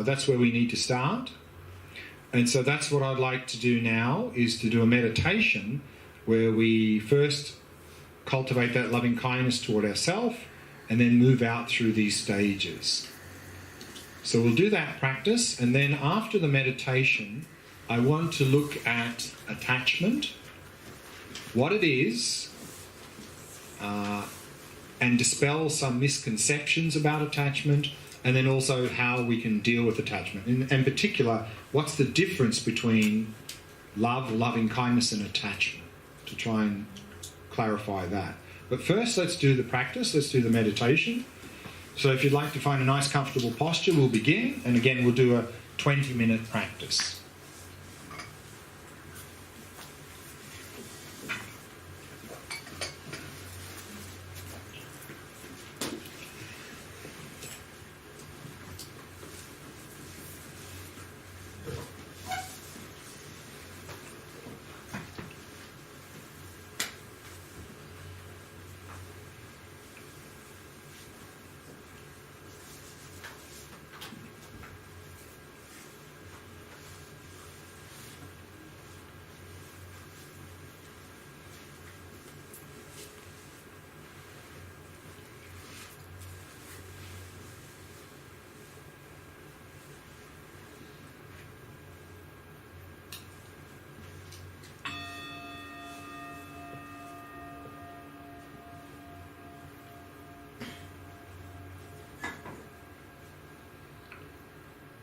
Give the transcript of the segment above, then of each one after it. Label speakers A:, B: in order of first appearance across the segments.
A: that's where we need to start. And so that's what I'd like to do now, is to do a meditation where we first cultivate that loving kindness toward ourselves and then move out through these stages. So we'll do that practice, and then after the meditation, I want to look at attachment, what it is, and dispel some misconceptions about attachment, and then also how we can deal with attachment. In particular, what's the difference between love, loving kindness, and attachment, to try and clarify that. But first, let's do the practice, let's do the meditation. So if you'd like to find a nice comfortable posture, we'll begin, and again we'll do a 20-minute practice.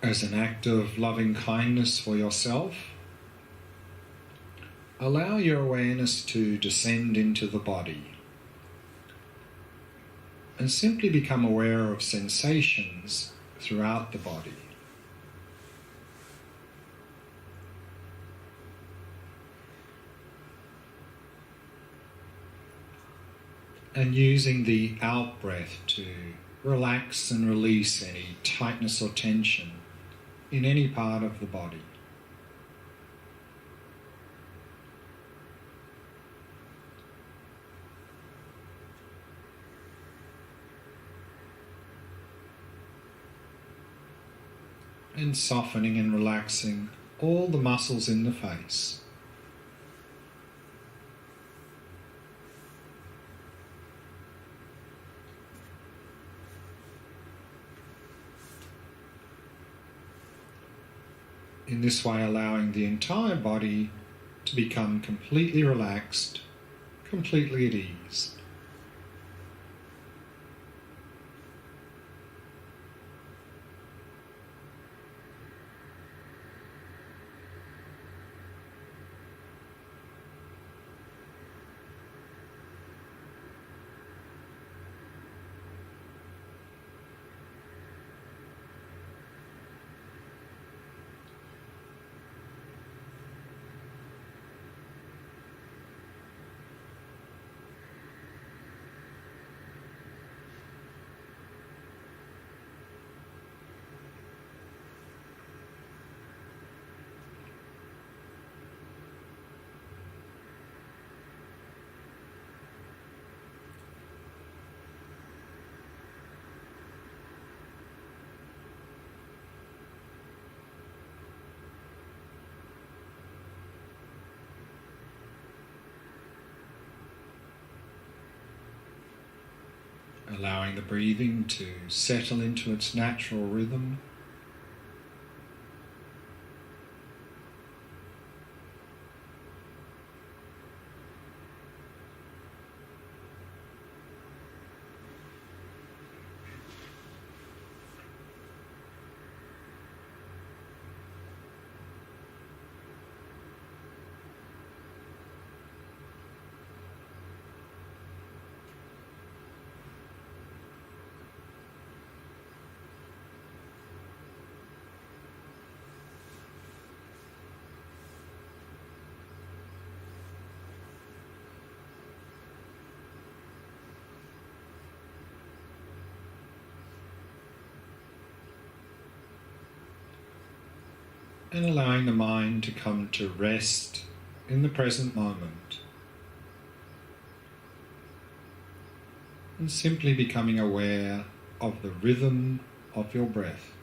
A: As an act of loving kindness for yourself, allow your awareness to descend into the body and simply become aware of sensations throughout the body. And using the out-breath to relax and release any tightness or tension in any part of the body. And softening and relaxing all the muscles in the face. In this way, allowing the entire body to become completely relaxed, completely at ease. Allowing the breathing to settle into its natural rhythm. And allowing the mind to come to rest in the present moment. And simply becoming aware of the rhythm of your breath.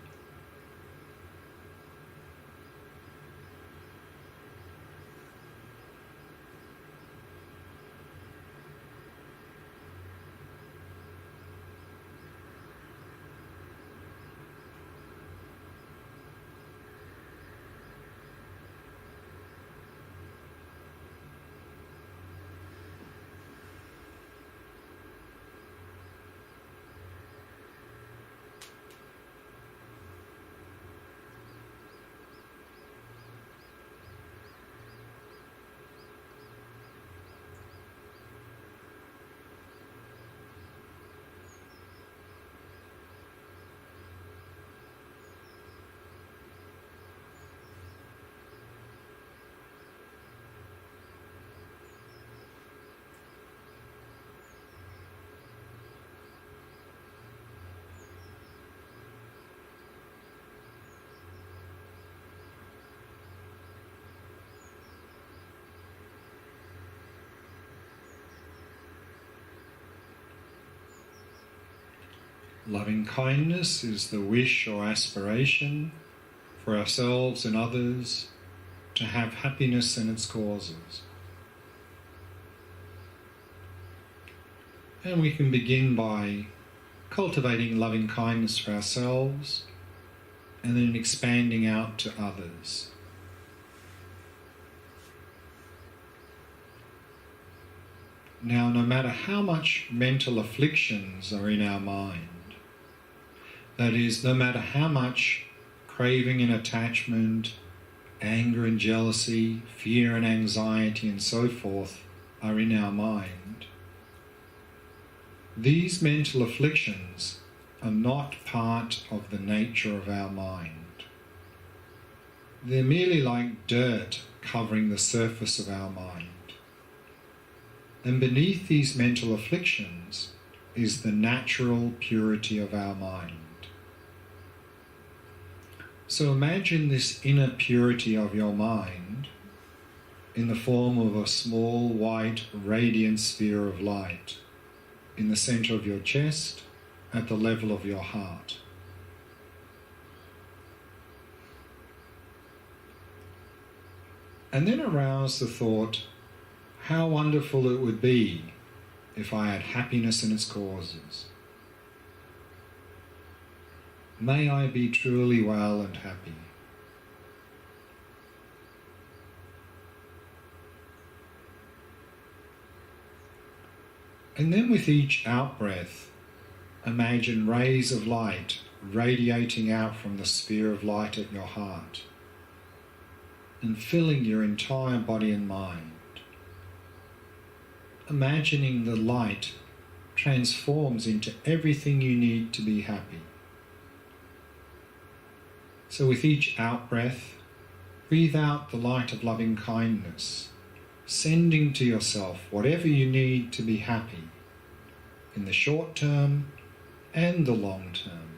A: Loving kindness is the wish or aspiration for ourselves and others to have happiness and its causes. And we can begin by cultivating loving kindness for ourselves and then expanding out to others. Now, no matter how much mental afflictions are in our mind, that is, no matter how much craving and attachment, anger and jealousy, fear and anxiety and so forth are in our mind, these mental afflictions are not part of the nature of our mind. They're merely like dirt covering the surface of our mind. And beneath these mental afflictions is the natural purity of our mind. So imagine this inner purity of your mind in the form of a small, white, radiant sphere of light in the center of your chest at the level of your heart. And then arouse the thought, how wonderful it would be if I had happiness and its causes. May I be truly well and happy. And then with each out-breath, imagine rays of light radiating out from the sphere of light at your heart and filling your entire body and mind. Imagining the light transforms into everything you need to be happy. So with each out-breath, breathe out the light of loving kindness, sending to yourself whatever you need to be happy in the short term and the long term.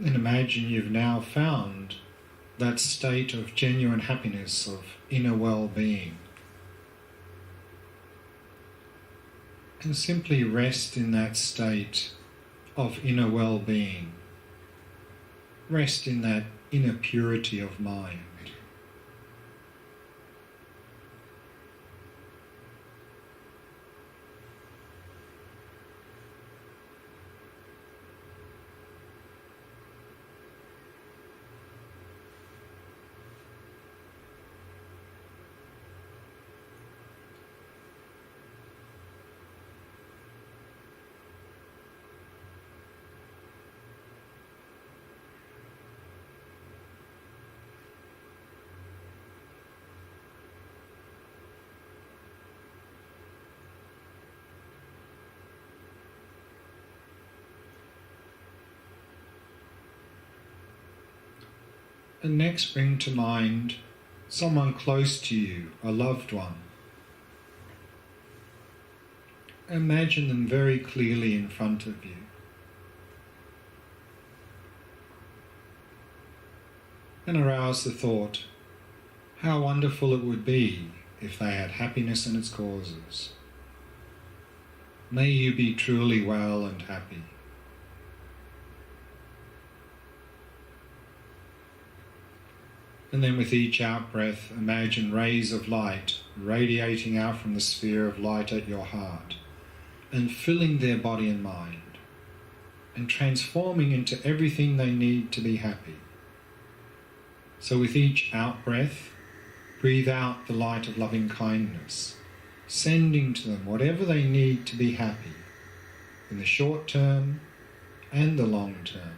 A: And imagine you've now found that state of genuine happiness, of inner well-being. And simply rest in that state of inner well-being. Rest in that inner purity of mind. And next bring to mind someone close to you, a loved one. Imagine them very clearly in front of you. And arouse the thought, how wonderful it would be if they had happiness and its causes. May you be truly well and happy. And then with each out-breath, imagine rays of light radiating out from the sphere of light at your heart and filling their body and mind and transforming into everything they need to be happy. So with each out-breath, breathe out the light of loving kindness, sending to them whatever they need to be happy in the short term and the long term.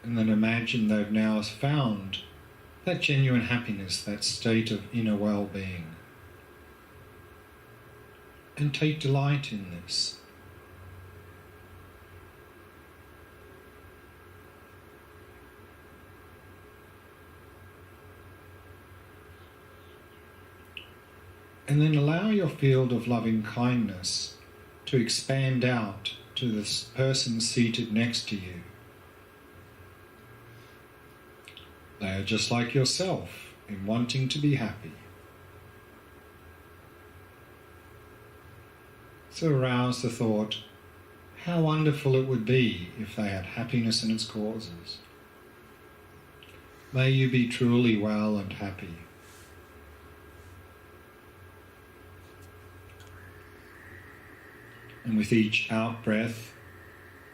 A: And then imagine they've now found that genuine happiness, that state of inner well-being. And take delight in this. And then allow your field of loving kindness to expand out to this person seated next to you. They are just like yourself in wanting to be happy. So arouse the thought, how wonderful it would be if they had happiness and its causes. May you be truly well and happy. And with each out-breath,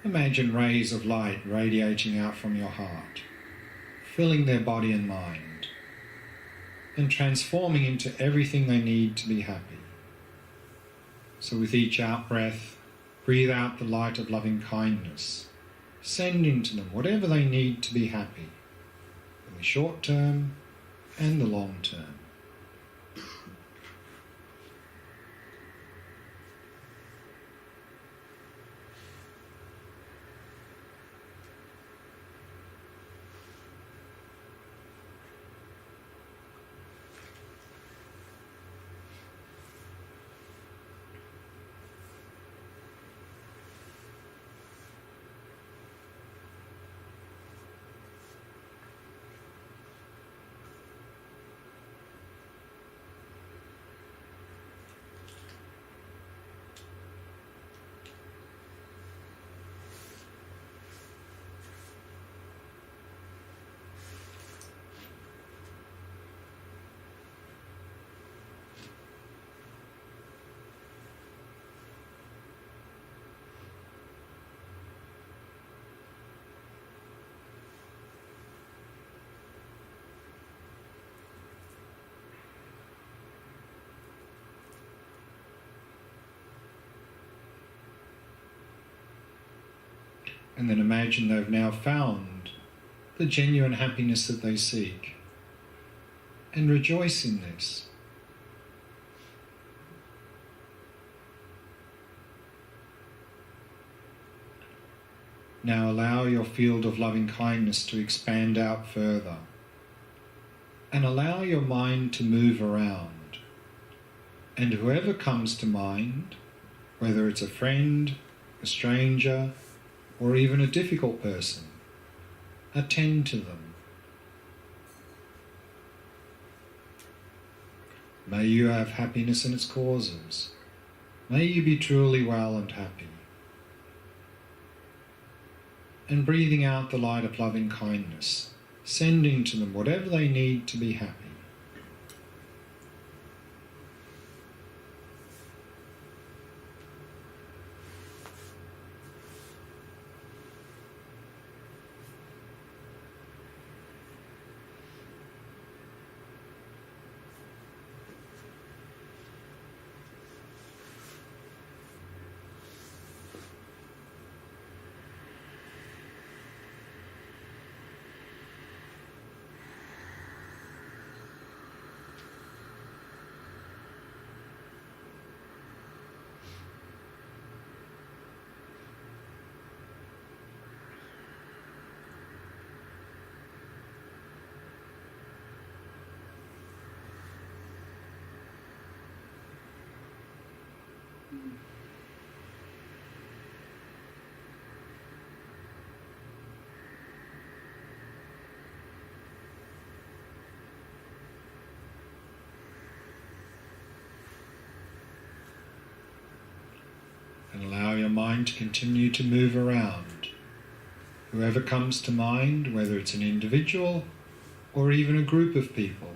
A: imagine rays of light radiating out from your heart, filling their body and mind, and transforming into everything they need to be happy. So with each out-breath, breathe out the light of loving kindness, sending to them whatever they need to be happy, in the short term and the long term. And then imagine they've now found the genuine happiness that they seek. And rejoice in this. Now allow your field of loving kindness to expand out further, and allow your mind to move around. And whoever comes to mind, whether it's a friend, a stranger, or even a difficult person, attend to them. May you have happiness in its causes. May you be truly well and happy. And breathing out the light of loving kindness, sending to them whatever they need to be happy. And allow your mind to continue to move around. Whoever comes to mind, whether it's an individual or even a group of people,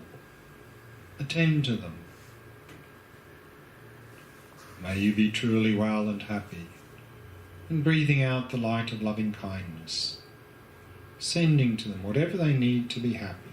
A: attend to them. May you be truly well and happy, and breathing out the light of loving kindness, sending to them whatever they need to be happy.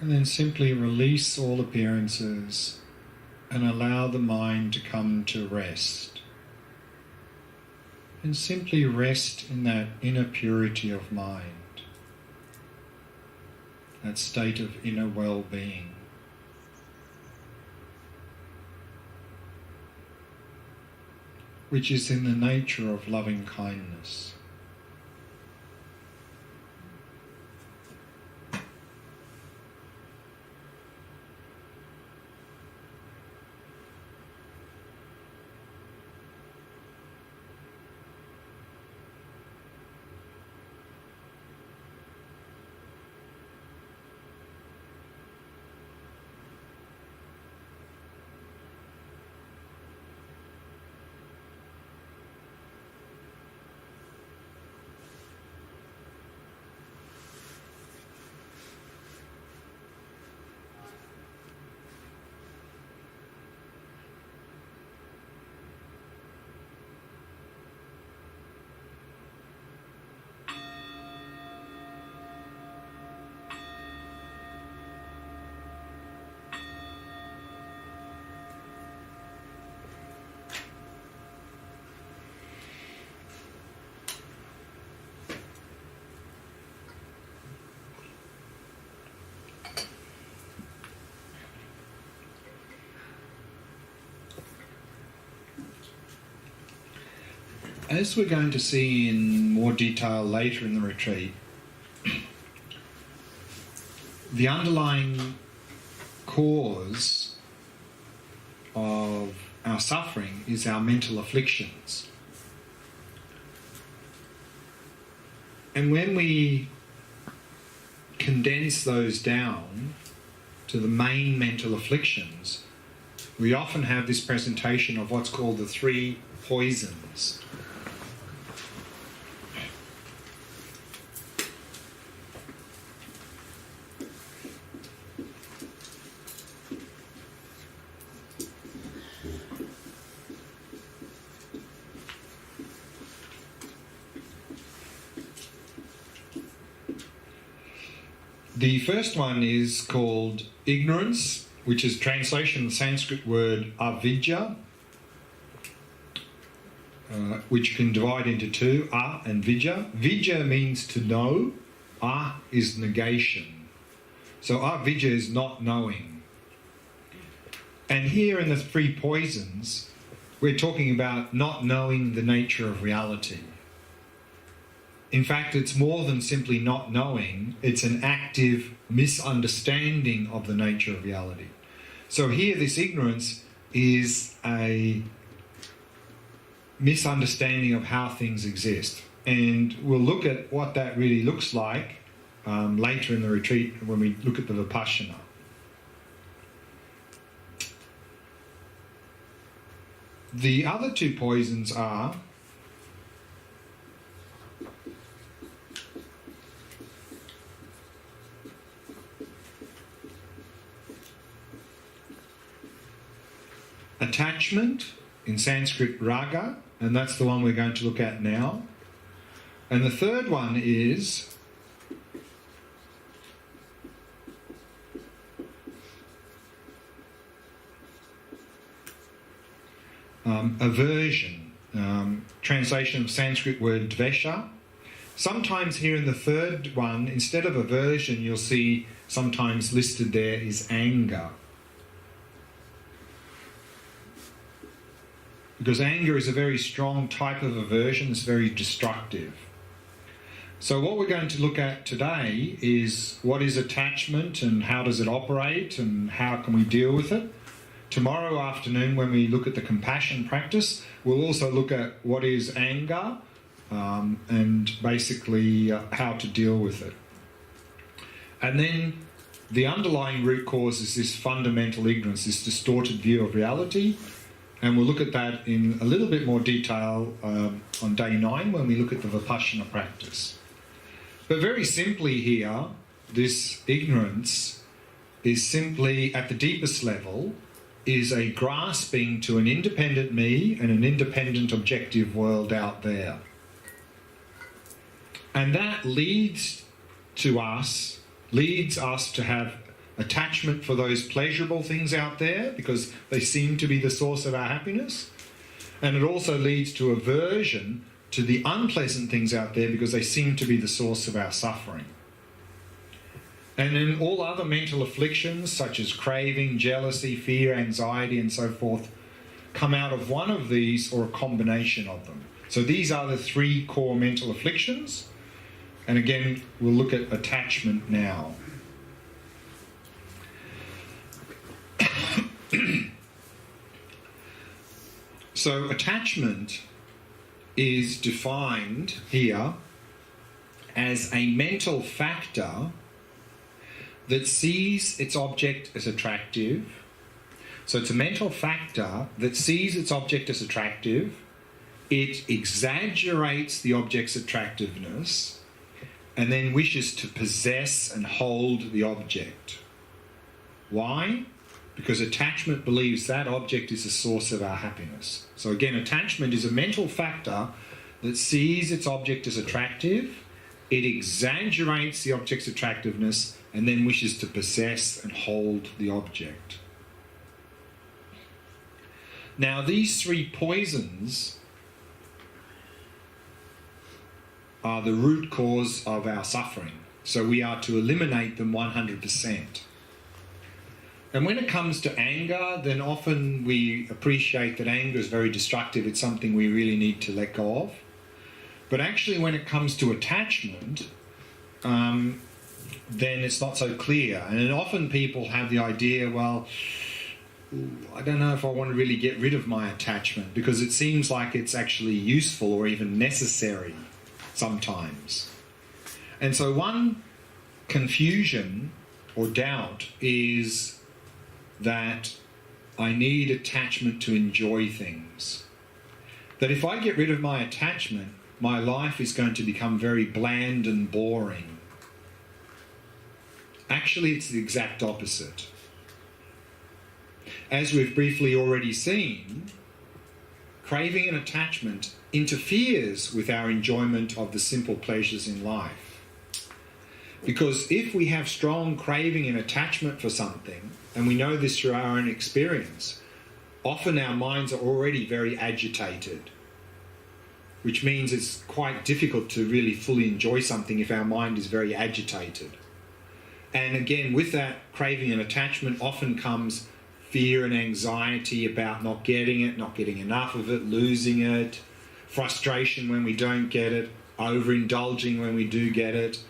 A: And then simply release all appearances and allow the mind to come to rest. And simply rest in that inner purity of mind, that state of inner well-being. Which is in the nature of loving kindness. as we're going to see in more detail later in the retreat, the underlying cause of our suffering is our mental afflictions. And when we condense those down to the main mental afflictions, we often have this presentation of what's called the 3 poisons. The first one is called ignorance, which is translation of the Sanskrit word avidya, which can divide into 2, a and vidya. Vidya means to know, a is negation. So avidya is not knowing. And here in the 3 poisons, we're talking about not knowing the nature of reality. In fact, it's more than simply not knowing, it's an active misunderstanding of the nature of reality. So here this ignorance is a misunderstanding of how things exist. And we'll look at what that really looks like later in the retreat when we look at the Vipassana. The other 2 poisons are attachment, in Sanskrit raga, and that's the one we're going to look at now. And the third one is aversion, translation of Sanskrit word dvesha. Sometimes here in the third one, instead of aversion, you'll see sometimes listed there is anger. Because anger is a very strong type of aversion, it's very destructive. So what we're going to look at today is what is attachment and how does it operate and how can we deal with it. Tomorrow afternoon when we look at the compassion practice, we'll also look at what is anger and basically how to deal with it. And then the underlying root cause is this fundamental ignorance, this distorted view of reality. And we'll look at that in a little bit more detail on day 9 when we look at the Vipassana practice. But very simply here, this ignorance is simply, at the deepest level, is a grasping to an independent me and an independent objective world out there. And that leads us to have attachment for those pleasurable things out there because they seem to be the source of our happiness. And it also leads to aversion to the unpleasant things out there because they seem to be the source of our suffering. And then all other mental afflictions such as craving, jealousy, fear, anxiety and so forth come out of one of these or a combination of them. So these are the 3 core mental afflictions. And again, we'll look at attachment now. So attachment is defined here as a mental factor that sees its object as attractive. So it's a mental factor that sees its object as attractive. It exaggerates the object's attractiveness and then wishes to possess and hold the object. Why? Because attachment believes that object is the source of our happiness. So again, attachment is a mental factor that sees its object as attractive, it exaggerates the object's attractiveness, and then wishes to possess and hold the object. Now, these 3 poisons are the root cause of our suffering. So we are to eliminate them 100%. And when it comes to anger, then often we appreciate that anger is very destructive. It's something we really need to let go of. But actually, when it comes to attachment, then it's not so clear. And then often people have the idea, well, I don't know if I want to really get rid of my attachment because it seems like it's actually useful or even necessary sometimes. And so one confusion or doubt is that I need attachment to enjoy things. That if I get rid of my attachment, my life is going to become very bland and boring. Actually, it's the exact opposite. As we've briefly already seen, craving and attachment interferes with our enjoyment of the simple pleasures in life. Because if we have strong craving and attachment for something, and we know this through our own experience, often our minds are already very agitated, which means it's quite difficult to really fully enjoy something if our mind is very agitated. And again, with that craving and attachment often comes fear and anxiety about not getting it, not getting enough of it, losing it, frustration when we don't get it, overindulging when we do get it,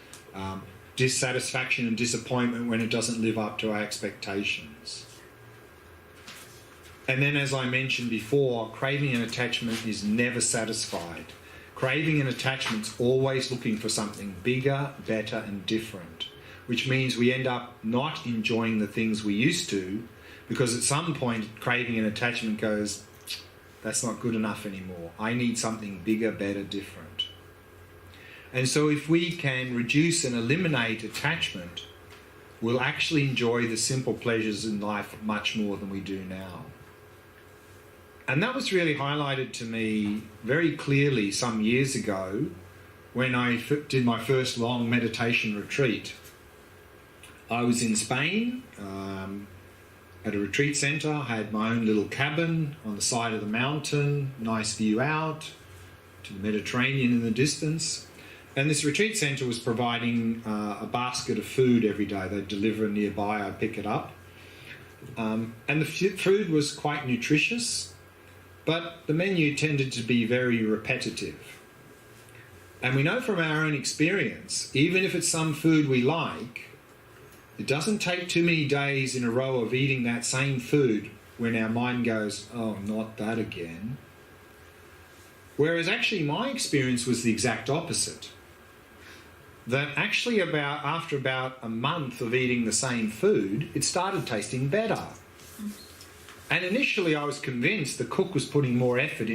A: dissatisfaction and disappointment when it doesn't live up to our expectations. And then, as I mentioned before, craving and attachment is never satisfied. Craving and attachment's always looking for something bigger, better and different, which means we end up not enjoying the things we used to, because at some point craving and attachment goes, that's not good enough anymore. I need something bigger, better, different. And so if we can reduce and eliminate attachment, we'll actually enjoy the simple pleasures in life much more than we do now. And that was really highlighted to me very clearly some years ago when I did my first long meditation retreat. I was in Spain, at a retreat centre. I had my own little cabin on the side of the mountain, nice view out to the Mediterranean in the distance. And this retreat centre was providing a basket of food every day. They'd deliver nearby, I'd pick it up. And the food was quite nutritious, but the menu tended to be very repetitive. And we know from our own experience, even if it's some food we like, it doesn't take too many days in a row of eating that same food when our mind goes, oh, not that again. Whereas actually my experience was the exact opposite. That actually after about a month of eating the same food, it started tasting better. And initially I was convinced the cook was putting more effort